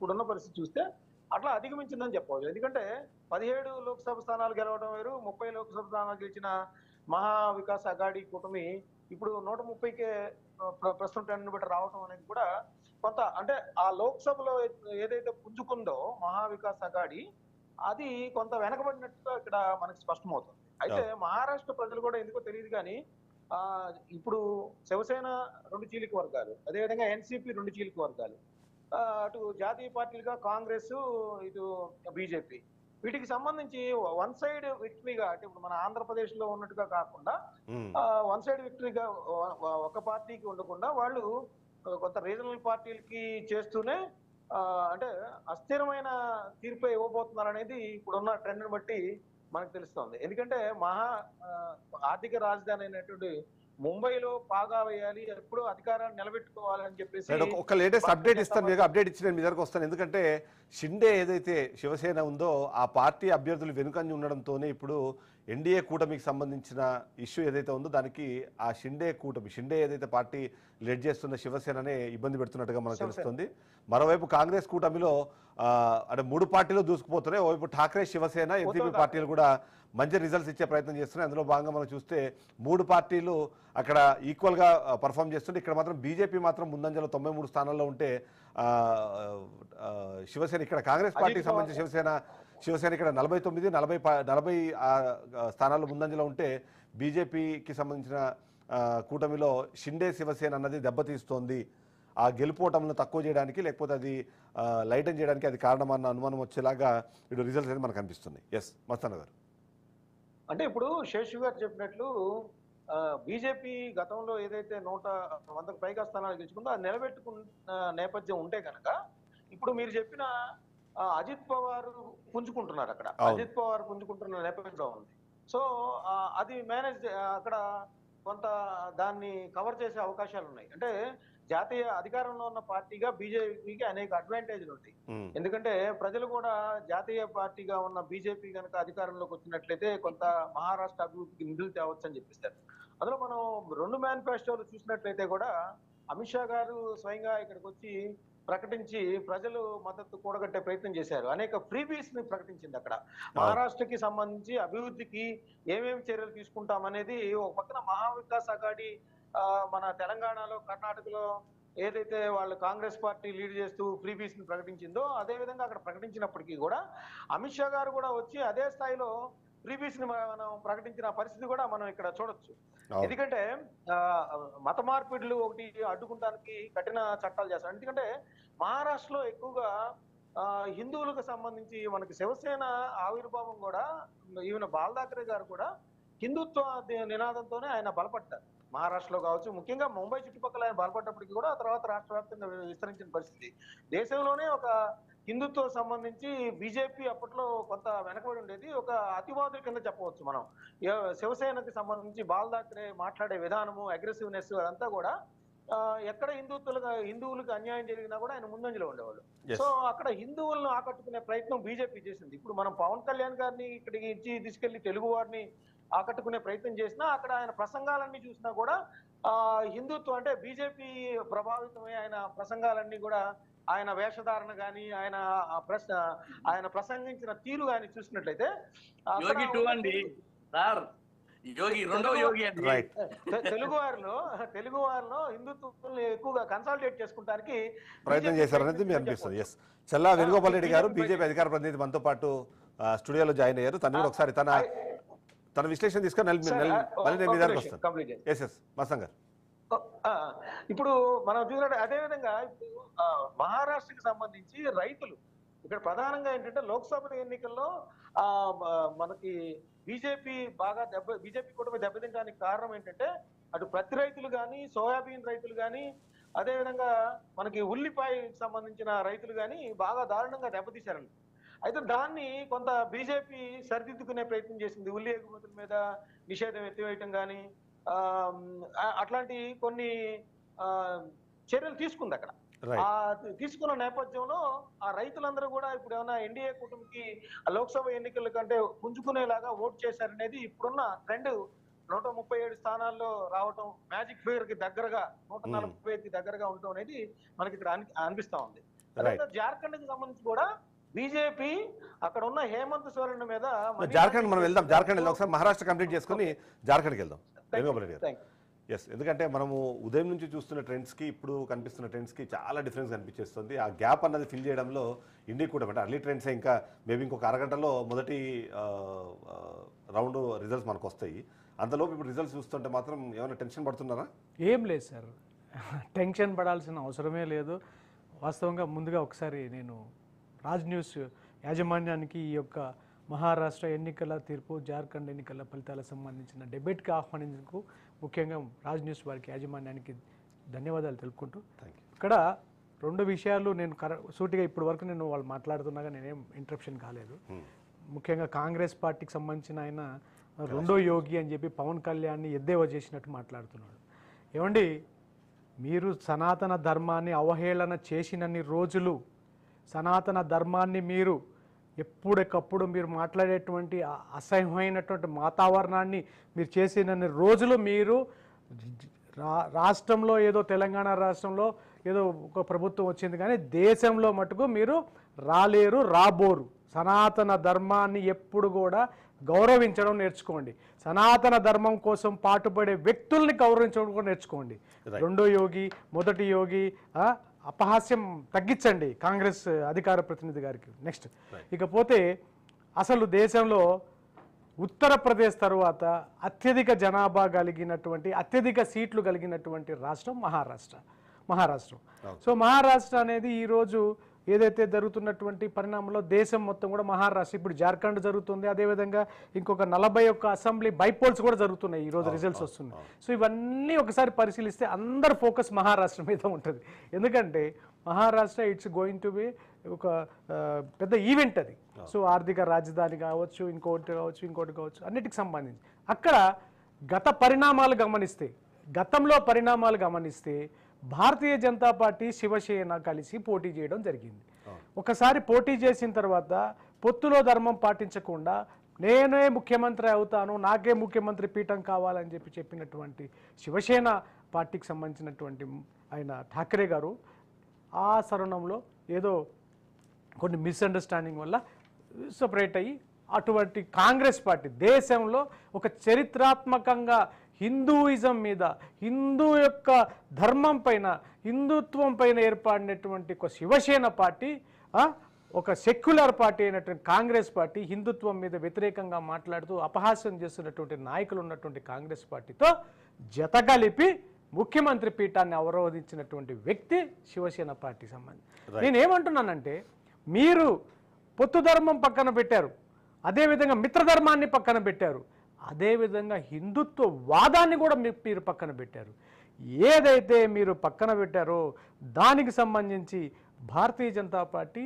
ఇప్పుడున్న పరిస్థితి చూస్తే అట్లా అధిగమించిందని చెప్పవచ్చు. ఎందుకంటే 17 లోక్సభ స్థానాలు గెలవడం వేరు, 30 లోక్సభ స్థానాలు గెలిచిన మహా వికాస్ అఘాడీ కూటమి ఇప్పుడు 130కే ప్రస్తుతం ట్రెండ్‌ని బట్టి రావడం అనేది కూడా కొంత అంటే ఆ లోక్సభలో ఏదైతే పుంజుకుందో మహా వికాస్ అఘాడీ అది కొంత వెనకబడినట్టుగా ఇక్కడ మనకి స్పష్టమవుతుంది. అయితే మహారాష్ట్ర ప్రజలు కూడా ఎందుకో తెలియదు కానీ ఇప్పుడు శివసేన 2 చీలిక వర్గాలు, అదేవిధంగా ఎన్సీపీ 2 చీలిక వర్గాలు, అటు జాతీయ పార్టీలుగా కాంగ్రెస్, ఇటు బీజేపీ, వీటికి సంబంధించి వన్ సైడ్ విక్టరీగా అంటే ఇప్పుడు మన ఆంధ్రప్రదేశ్ లో ఉన్నట్టుగా కాకుండా వన్ సైడ్ విక్టరీగా ఒక పార్టీకి ఉండకుండా వాళ్ళు కొంత రీజనల్ పార్టీలకి చేస్తూనే అంటే అస్థిరమైన తీర్పు ఇవ్వబోతున్నారు అనేది ఇప్పుడున్న ట్రెండ్ని బట్టి మనకు తెలుస్తోంది. ఎందుకంటే ఆర్థిక రాజధాని అయినటువంటి ముంబైలో పాగా వేయాలి, ఎప్పుడు అధికారాన్ని నిలబెట్టుకోవాలని చెప్పేసి ఒక లేటెస్ట్ అప్డేట్ ఇస్తాను. మీకు అప్డేట్ ఇచ్చి నేను మీ దగ్గరకు వస్తాను. ఎందుకంటే షిండే ఏదైతే శివసేన ఉందో ఆ పార్టీ అభ్యర్థులు వెనుకంజ ఉండడంతోనే ఇప్పుడు ఎన్డీఏ కూటమికి సంబంధించిన ఇష్యూ ఏదైతే ఉందో దానికి ఆ షిండే ఏదైతే పార్టీ లీడ్ చేస్తున్న శివసేననే ఇబ్బంది పెడుతున్నట్టుగా మనకు తెలుస్తుంది. మరోవైపు కాంగ్రెస్ కూటమిలో అంటే 3 పార్టీలు దూసుకుపోతున్నాయి. ఓవైపు ఠాక్రే, శివసేన, ఎన్సీపీ పార్టీలు కూడా మంచి రిజల్ట్స్ ఇచ్చే ప్రయత్నం చేస్తున్నాయి. అందులో భాగంగా మనం చూస్తే 3 పార్టీలు అక్కడ ఈక్వల్గా పర్ఫామ్ చేస్తుంటే ఇక్కడ మాత్రం బీజేపీ మాత్రం ముందంజలో 93 స్థానాల్లో ఉంటే శివసేన ఇక్కడ కాంగ్రెస్ పార్టీకి సంబంధించిన శివసేన ఇక్కడ 40 స్థానాల్లో ముందంజలో ఉంటే బీజేపీకి సంబంధించిన కూటమిలో షిండే శివసేన అన్నది దెబ్బతీస్తోంది. ఆ గెలుపోవటంలో తక్కువ చేయడానికి లేకపోతే అది లైటన్ చేయడానికి అది కారణమన్న అనుమానం వచ్చేలాగా ఇప్పుడు రిజల్ట్స్ అనేది మనకు కనిపిస్తుంది. ఎస్ మస్తాన్ గారు, అంటే ఇప్పుడు శేషు గారు చెప్పినట్లు బీజేపీ గతంలో ఏదైతే 100కు పైగా స్థానాలు గెలుచుకుందో అది నిలబెట్టుకున్న నేపథ్యం ఉంటే కనుక ఇప్పుడు మీరు చెప్పిన అజిత్ పవార్ పుంజుకుంటున్నారు, అక్కడ అజిత్ పవార్ పుంజుకుంటున్న నేపథ్యం ఉంది. సో అది మేనేజ్ అక్కడ కొంత దాన్ని కవర్ చేసే అవకాశాలు ఉన్నాయి. అంటే జాతీయ అధికారంలో ఉన్న పార్టీగా బీజేపీకి అనేక అడ్వాంటేజ్లు ఉంటాయి. ఎందుకంటే ప్రజలు కూడా జాతీయ పార్టీగా ఉన్న బీజేపీ కనుక అధికారంలోకి వచ్చినట్లయితే కొంత మహారాష్ట్ర అభివృద్ధికి నిధులు తేవచ్చని అని చెప్పిస్తారు. అందులో మనం 2 మేనిఫెస్టోలు చూసినట్లయితే కూడా అమిత్ షా గారు స్వయంగా ఇక్కడికి వచ్చి ప్రకటించి ప్రజలు మద్దతు కూడగట్టే ప్రయత్నం చేశారు. అనేక ఫ్రీబీస్ ని ప్రకటించింది అక్కడ. మహారాష్ట్రకి సంబంధించి అభివృద్ధికి ఏమేమి చర్యలు తీసుకుంటామనేది ఒక పక్కన మహా వికాస్ అఘాడీ మన తెలంగాణలో, కర్ణాటకలో ఏదైతే వాళ్ళు కాంగ్రెస్ పార్టీ లీడ్ చేస్తూ ఫ్రీబీస్ ని ప్రకటించిందో అదే విధంగా అక్కడ ప్రకటించినప్పటికీ కూడా అమిత్ షా గారు కూడా వచ్చి అదే స్థాయిలో ఫ్రీబీస్ ని మనం ప్రకటించిన పరిస్థితి కూడా మనం ఇక్కడ చూడొచ్చు. ఎందుకంటే మత మార్పిడులు ఒకటి అడ్డుకుంటానికి కఠిన చట్టాలు చేస్తారు. ఎందుకంటే మహారాష్ట్రలో ఎక్కువగా హిందువులకు సంబంధించి మనకి శివసేన ఆవిర్భావం కూడా ఈవెన్ బాల్ ఠాక్రే గారు కూడా హిందుత్వ నినాదంతోనే ఆయన బలపడ్డారు. మహారాష్ట్రలో కావచ్చు, ముఖ్యంగా ముంబై చుట్టుపక్కల ఆయన బలపడ్డప్పటికీ కూడా ఆ తర్వాత రాష్ట్ర వ్యాప్తంగా విస్తరించిన పరిస్థితి. దేశంలోనే ఒక హిందుత్వం సంబంధించి బీజేపీ అప్పట్లో కొంత వెనకబడి ఉండేది. ఒక అతివాదుల కింద చెప్పవచ్చు మనం. శివసేనకి సంబంధించి బాల్ ఠాక్రే మాట్లాడే విధానము, అగ్రెసివ్నెస్ అదంతా కూడా ఎక్కడ హిందువులకు అన్యాయం జరిగినా కూడా ఆయన ముందంజలో ఉండేవాళ్ళు. సో అక్కడ హిందువులను ఆకట్టుకునే ప్రయత్నం బీజేపీ చేసింది. ఇప్పుడు మనం పవన్ కళ్యాణ్ గారిని ఇక్కడికి ఇచ్చి తీసుకెళ్లి తెలుగు వారిని ఆకట్టుకునే ప్రయత్నం చేసినా అక్కడ ఆయన ప్రసంగాలన్నీ చూసినా కూడా హిందుత్వం అంటే బీజేపీ ప్రభావితమై ఆయన ప్రసంగాలన్నీ కూడా ఆయన వేషధారణ కానీ ఆయన ప్రసంగించిన తీరు కానీ చూసినట్లయితే తెలుగు వారిలో హిందుత్వం ఎక్కువగా కన్సాలిడేట్ చేసుకోవడానికి ప్రయత్నం చేశారనేది మీకు అనిపిస్తుంది. ఎస్, చల్లా వేణుగోపాల్ రెడ్డి గారు బీజేపీ అధికార ప్రతినిధి మనతో పాటు స్టూడియోలో జాయిన్ అయ్యారు. తను కూడా ఒకసారి తన విశ్లేషణ తీసుకొని మళ్ళీ నేను మీ దగ్గరకు వస్తాను. ఎస్ మస్తాన్ గారు, ఇప్పుడు మనం చూసినట్టు అదేవిధంగా ఇప్పుడు మహారాష్ట్రకి సంబంధించి రైతులు ఇక్కడ ప్రధానంగా ఏంటంటే లోక్సభ ఎన్నికల్లో మనకి బీజేపీ కూటమి దెబ్బతించడానికి కారణం ఏంటంటే అటు ప్రతి రైతులు కానీ, సోయాబీన్ రైతులు కానీ, అదేవిధంగా మనకి ఉల్లిపాయకి సంబంధించిన రైతులు కానీ బాగా దారుణంగా దెబ్బతీశారండి. అయితే దాన్ని కొంత బీజేపీ సరిదిద్దుకునే ప్రయత్నం చేసింది. ఉల్లి ఎగుమతుల మీద నిషేధం ఎత్తివేయటం కానీ అట్లాంటి కొన్ని చర్యలు తీసుకుంది అక్కడ. తీసుకున్న నేపథ్యంలో ఆ రైతులందరూ కూడా ఇప్పుడు ఏమైనా ఎన్డీఏ కూటమికి లోక్సభ ఎన్నికల కంటే పుంజుకునేలాగా ఓటు చేశారనేది ఇప్పుడున్న ట్రెండ్. 137 స్థానాల్లో రావటం, మ్యాజిక్ ఫిగర్ కి దగ్గరగా 145కి దగ్గరగా ఉండటం అనేది మనకి ఇక్కడ అనిపిస్తా ఉంది. అదే జార్ఖండ్ కి సంబంధించి కూడా బీజేపీ అక్కడ ఉన్న హేమంత్ సోరెన్ మీద జార్ఖండ్ మనం వెళ్దాం, జార్ఖండ్ వెళ్దాం ఒకసారి, మహారాష్ట్ర కంప్లీట్ చేసుకుని జార్ఖండ్కి వెళ్దాం. వేణుగోపాల్ రెడ్డి గారు, ఎస్, ఎందుకంటే మనము ఉదయం నుంచి చూస్తున్న ట్రెండ్స్కి ఇప్పుడు కనిపిస్తున్న ట్రెండ్స్కి చాలా డిఫరెన్స్ కనిపించేస్తుంది. ఆ గ్యాప్ అన్నది ఫిల్ చేయడంలో ఇండియా కూడా అంటే అర్లీ ట్రెండ్స్ ఇంకా మేబీ ఇంకొక అరగంటలో మొదటి రౌండ్ రిజల్ట్స్ మనకు వస్తాయి. అంతలోపు ఇప్పుడు రిజల్ట్స్ చూస్తుంటే మాత్రం ఏమైనా టెన్షన్ పడుతున్నారా? ఏం లేదు సార్, టెన్షన్ పడాల్సిన అవసరమే లేదు. వాస్తవంగా ముందుగా ఒకసారి నేను రాజ్ న్యూస్ యాజమాన్యానికి ఈ యొక్క మహారాష్ట్ర ఎన్నికల తీర్పు, జార్ఖండ్ ఎన్నికల ఫలితాలకు సంబంధించిన డిబేట్కి ఆహ్వానించేందుకు ముఖ్యంగా రాజ్ న్యూస్ వారికి యాజమాన్యానికి ధన్యవాదాలు తెలుపుకుంటూ, ఇక్కడ రెండు విషయాలు నేను సూటిగా ఇప్పటి వరకు నేను వాళ్ళు మాట్లాడుతున్నాగా నేనేం ఇంటరప్షన్ కాలేదు. ముఖ్యంగా కాంగ్రెస్ పార్టీకి సంబంధించిన ఆయన రెండో యోగి అని చెప్పి పవన్ కళ్యాణ్ని ఎద్దేవా చేసినట్టు మాట్లాడుతున్నాడు. ఏమండి, మీరు సనాతన ధర్మాన్ని అవహేళన చేసినన్ని రోజులు, సనాతన ధర్మాన్ని మీరు ఎప్పటికప్పుడు మీరు మాట్లాడేటువంటి అసహ్యమైనటువంటి వాతావరణాన్ని మీరు చేసినన్ని రోజులు మీరు రాష్ట్రంలో ఏదో తెలంగాణ రాష్ట్రంలో ఏదో ఒక ప్రభుత్వం వచ్చింది కానీ దేశంలో మటుకు మీరు రాలేరు, రాబోరు. సనాతన ధర్మాన్ని ఎప్పుడు కూడా గౌరవించడం నేర్చుకోండి. సనాతన ధర్మం కోసం పాటుపడే వ్యక్తుల్ని గౌరవించడం కూడా నేర్చుకోండి. రెండో యోగి, మొదటి యోగి అపహాస్యం తగ్గించండి కాంగ్రెస్ అధికార ప్రతినిధి గారికి. నెక్స్ట్, ఇకపోతే అసలు దేశంలో ఉత్తరప్రదేశ్ తర్వాత అత్యధిక జనాభా కలిగినటువంటి, అత్యధిక సీట్లు కలిగినటువంటి రాష్ట్రం మహారాష్ట్రం. సో మహారాష్ట్ర అనేది ఈరోజు ఏదైతే జరుగుతున్నటువంటి పరిణామంలో దేశం మొత్తం కూడా మహారాష్ట్ర, ఇప్పుడు జార్ఖండ్ జరుగుతుంది, అదేవిధంగా ఇంకొక 41 అసెంబ్లీ బైపోల్స్ కూడా జరుగుతున్నాయి, ఈరోజు రిజల్ట్స్ వస్తున్నాయి. సో ఇవన్నీ ఒకసారి పరిశీలిస్తే అందరు ఫోకస్ మహారాష్ట్ర మీద ఉంటుంది. ఎందుకంటే Maharashtra it's going to be ఒక పెద్ద ఈవెంట్ అది. సో ఆర్థిక రాజధాని కావచ్చు, ఇంకోటి కావచ్చు, అన్నిటికి సంబంధించి అక్కడ గతంలో పరిణామాలు గమనిస్తే భారతీయ జనతా పార్టీ, శివసేన కలిసి పోటీ చేయడం జరిగింది. ఒకసారి పోటీ చేసిన తర్వాత పొత్తులో ధర్మం పాటించకుండా నేనే ముఖ్యమంత్రి అవుతాను, నాకే ముఖ్యమంత్రి పీఠం కావాలని చెప్పినటువంటి శివసేన పార్టీకి సంబంధించినటువంటి ఆయన ఠాకరే గారు ఆ తరుణంలో ఏదో కొన్ని మిస్అండర్స్టాండింగ్ వల్ల సపరేట్ అయ్యి అటువంటి కాంగ్రెస్ పార్టీ దేశంలో ఒక చరిత్రాత్మకంగా హిందూయిజం మీద, హిందూ యొక్క ధర్మం పైన, హిందుత్వం పైన ఏర్పడినటువంటి ఒక శివసేన పార్టీ, ఒక సెక్యులర్ పార్టీ అయినటువంటి కాంగ్రెస్ పార్టీ హిందుత్వం మీద వ్యతిరేకంగా మాట్లాడుతూ అపహాస్యం చేస్తున్నటువంటి నాయకులు ఉన్నటువంటి కాంగ్రెస్ పార్టీతో జతగలిపి ముఖ్యమంత్రి పీఠాన్ని అవరోధించినటువంటి వ్యక్తి శివసేన పార్టీ సంబంధించి. నేనేమంటున్నానంటే, మీరు పొత్తు ధర్మం పక్కన పెట్టారు, అదేవిధంగా మిత్రధర్మాన్ని పక్కన పెట్టారు, అదేవిధంగా హిందుత్వ వాదాన్ని కూడా మీరు పక్కన పెట్టారు. ఏదైతే మీరు పక్కన పెట్టారో దానికి సంబంధించి భారతీయ జనతా పార్టీ